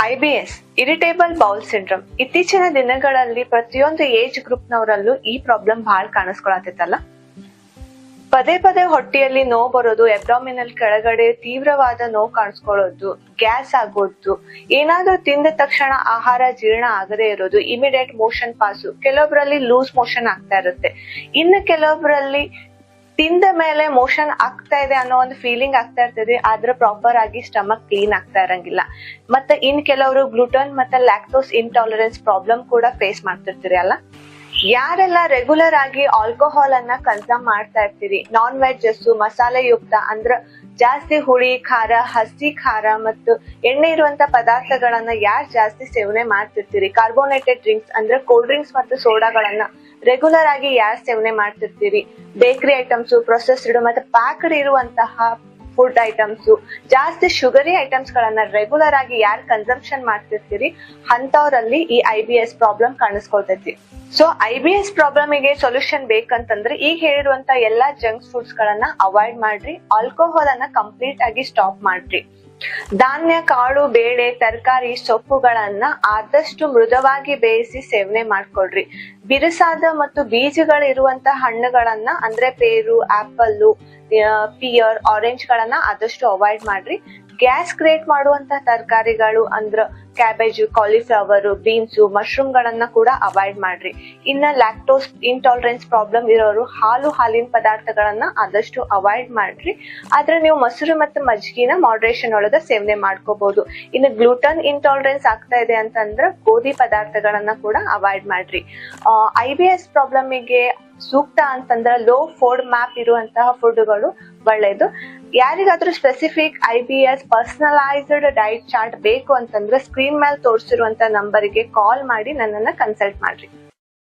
IBS irritable bowl syndrome ಇತ್ತೀಚಿನ ದಿನಗಳಲ್ಲಿ ಪ್ರತಿಯೊಂದು ಏಜ್ ಗ್ರೂಪ್ ನವರಲ್ಲೂ ಈ ಪ್ರಾಬ್ಲಮ್ ಬಹಳ ಕಾಣಿಸ್ಕೊಳತೈತಲ್ಲ. ಪದೇ ಪದೇ ಹೊಟ್ಟೆಯಲ್ಲಿ ನೋವು ಬರೋದು, ಅಬ್ಡಾಮಿನಲ್ ಕೆಳಗಡೆ ತೀವ್ರವಾದ ನೋವು ಕಾಣಿಸ್ಕೊಳ್ಳೋದು, ಗ್ಯಾಸ್ ಆಗೋದು, ಏನಾದ್ರೂ ತಿಂದ ತಕ್ಷಣ ಆಹಾರ ಜೀರ್ಣ ಆಗದೆ ಇರೋದು, ಇಮಿಡಿಯೇಟ್ ಮೋಷನ್ ಪಾಸು, ಕೆಲವೊಬ್ಬರಲ್ಲಿ ಲೂಸ್ ಮೋಷನ್ ಆಗ್ತಾ ಇರುತ್ತೆ. ಇನ್ನು ಕೆಲವೊಬ್ಬರಲ್ಲಿ ತಿಂದ ಮೇಲೆ ಮೋಷನ್ ಆಗ್ತಾ ಇದೆ ಅನ್ನೋ ಒಂದು ಫೀಲಿಂಗ್ ಆಗ್ತಾ ಇರ್ತದೆ, ಆದ್ರೆ ಪ್ರಾಪರ್ ಆಗಿ ಸ್ಟಮಕ್ ಕ್ಲೀನ್ ಆಗ್ತಾ ಇರಂಗಿಲ್ಲ. ಮತ್ತೆ ಇನ್ ಕೆಲವರು ಗ್ಲೂಟನ್ ಮತ್ತೆ ಲ್ಯಾಕ್ಟೋಸ್ ಇಂಟಾಲರೆನ್ಸ್ ಪ್ರಾಬ್ಲಮ್ ಕೂಡ ಫೇಸ್ ಮಾಡ್ತಿರ್ತೀರಿ ಅಲ್ಲ. ಯಾರೆಲ್ಲ ರೆಗ್ಯುಲರ್ ಆಗಿ ಆಲ್ಕೋಹಾಲ್ ಅನ್ನ ಕನ್ಸಮ್ ಮಾಡ್ತಾ ಇರ್ತೀರಿ, ನಾನ್ ವೆಜ್ ಮಸಾಲೆ ಯುಕ್ತ ಅಂದ್ರ ಜಾಸ್ತಿ ಹುಳಿ ಖಾರ, ಹಸಿ ಖಾರ ಮತ್ತು ಎಣ್ಣೆ ಇರುವಂತ ಪದಾರ್ಥಗಳನ್ನ ಯಾರು ಜಾಸ್ತಿ ಸೇವನೆ ಮಾಡ್ತಿರ್ತೀರಿ, ಕಾರ್ಬೋನೇಟೆಡ್ ಡ್ರಿಂಕ್ಸ್ ಅಂದ್ರೆ ಕೋಲ್ಡ್ ಡ್ರಿಂಕ್ಸ್ ಮತ್ತು ಸೋಡಾಗಳನ್ನ ರೆಗ್ಯುಲರ್ ಆಗಿ ಯಾರು ಸೇವನೆ ಮಾಡ್ತಿರ್ತೀರಿ, ಬೇಕರಿ ಐಟಮ್ಸ್, ಪ್ರೊಸೆಸ್ಡ್ ಮತ್ತೆ ಪ್ಯಾಕ್ಡ್ ಇರುವಂತಹ ಫುಡ್ ಐಟಮ್ಸ್, ಜಾಸ್ತಿ ಶುಗರಿ ಐಟಮ್ಸ್ ಗಳನ್ನ ರೆಗ್ಯುಲರ್ ಆಗಿ ಯಾರು ಕನ್ಸಂಪ್ಷನ್ ಮಾಡ್ತಿರ್ತೀರಿ ಅಂತವ್ರಲ್ಲಿ ಈ IBS ಪ್ರಾಬ್ಲಮ್ ಕಾಣಿಸ್ಕೊಳ್ತೈತಿ. ಸೊ IBS ಪ್ರಾಬ್ಲಮ್ ಗೆ ಸೊಲ್ಯೂಷನ್ ಬೇಕಂತಂದ್ರೆ ಈಗ ಹೇಳಿರುವಂತ ಎಲ್ಲಾ ಜಂಕ್ಸ್ ಫುಡ್ಸ್ ಗಳನ್ನ ಅವಾಯ್ಡ್ ಮಾಡ್ರಿ, ಆಲ್ಕೋಹಾಲ್ ಅನ್ನ ಕಂಪ್ಲೀಟ್ ಆಗಿ ಸ್ಟಾಪ್ ಮಾಡ್ರಿ. ಧಾನ್ಯ, ಕಾಳು, ಬೇಳೆ, ತರಕಾರಿ, ಸೊಪ್ಪುಗಳನ್ನ ಆದಷ್ಟು ಮೃದುವಾಗಿ ಬೇಯಿಸಿ ಸೇವನೆ ಮಾಡ್ಕೊಳ್ರಿ. ಬಿರುಸಾದ ಮತ್ತು ಬೀಜಗಳಿರುವಂತ ಹಣ್ಣುಗಳನ್ನ ಅಂದ್ರೆ ಪೇರು, ಆಪಲ್, ಪಿಯರ್, ಆರೆಂಜ್ ಗಳನ್ನ ಆದಷ್ಟು ಅವಾಯ್ಡ್ ಮಾಡ್ರಿ. ಗ್ಯಾಸ್ ಕ್ರಿಯೇಟ್ ಮಾಡುವಂತ ತರಕಾರಿಗಳು ಅಂದ್ರ ಕ್ಯಾಬೇಜ್, ಕಾಲಿಫ್ಲವರ್, ಬೀನ್ಸ್, ಮಶ್ರೂಮ್ ಗಳನ್ನ ಕೂಡ ಅವಾಯ್ಡ್ ಮಾಡ್ರಿ. ಇನ್ನ ಲ್ಯಾಕ್ಟೋಸ್ ಇಂಟಾಲರೆನ್ಸ್ ಪ್ರಾಬ್ಲಮ್ ಇರೋರು ಹಾಲಿನ ಪದಾರ್ಥಗಳನ್ನ ಆದಷ್ಟು ಅವಾಯ್ಡ್ ಮಾಡ್ರಿ. ಆದ್ರೆ ನೀವು ಮೊಸರು ಮತ್ತು ಮಜ್ಜಿಗೆನ ಮಾಡ್ರೇಷನ್ ಒಳಗ ಸೇವನೆ ಮಾಡ್ಕೋಬಹುದು. ಇನ್ನು ಗ್ಲೂಟನ್ ಇಂಟಾಲರೆನ್ಸ್ ಆಗ್ತಾ ಇದೆ ಅಂತಂದ್ರ ಗೋಧಿ ಪದಾರ್ಥಗಳನ್ನ ಕೂಡ ಅವಾಯ್ಡ್ ಮಾಡ್ರಿ. IBS ಪ್ರಾಬ್ಲಮ್ ಗೆ ಸೂಕ್ತ ಅಂತಂದ್ರ ಲೋ ಫೋಡ್ ಮ್ಯಾಪ್ ಇರುವಂತಹ ಫುಡ್ಗಳು ಒಳ್ಳೇದು. ಯಾರಿಗಾದ್ರೂ ಸ್ಪೆಸಿಫಿಕ್ IBS ಪರ್ಸನಲೈಸ್ಡ್ ಡೈಟ್ ಚಾರ್ಟ್ ಬೇಕು ಅಂತಂದ್ರೆ ಸ್ಕ್ರೀನ್ ಮೇಲೆ ತೋರಿಸಿರುವಂತ ನಂಬರ್ಗೆ ಕಾಲ್ ಮಾಡಿ ನನ್ನನ್ನ ಕನ್ಸಲ್ಟ್ ಮಾಡ್ರಿ.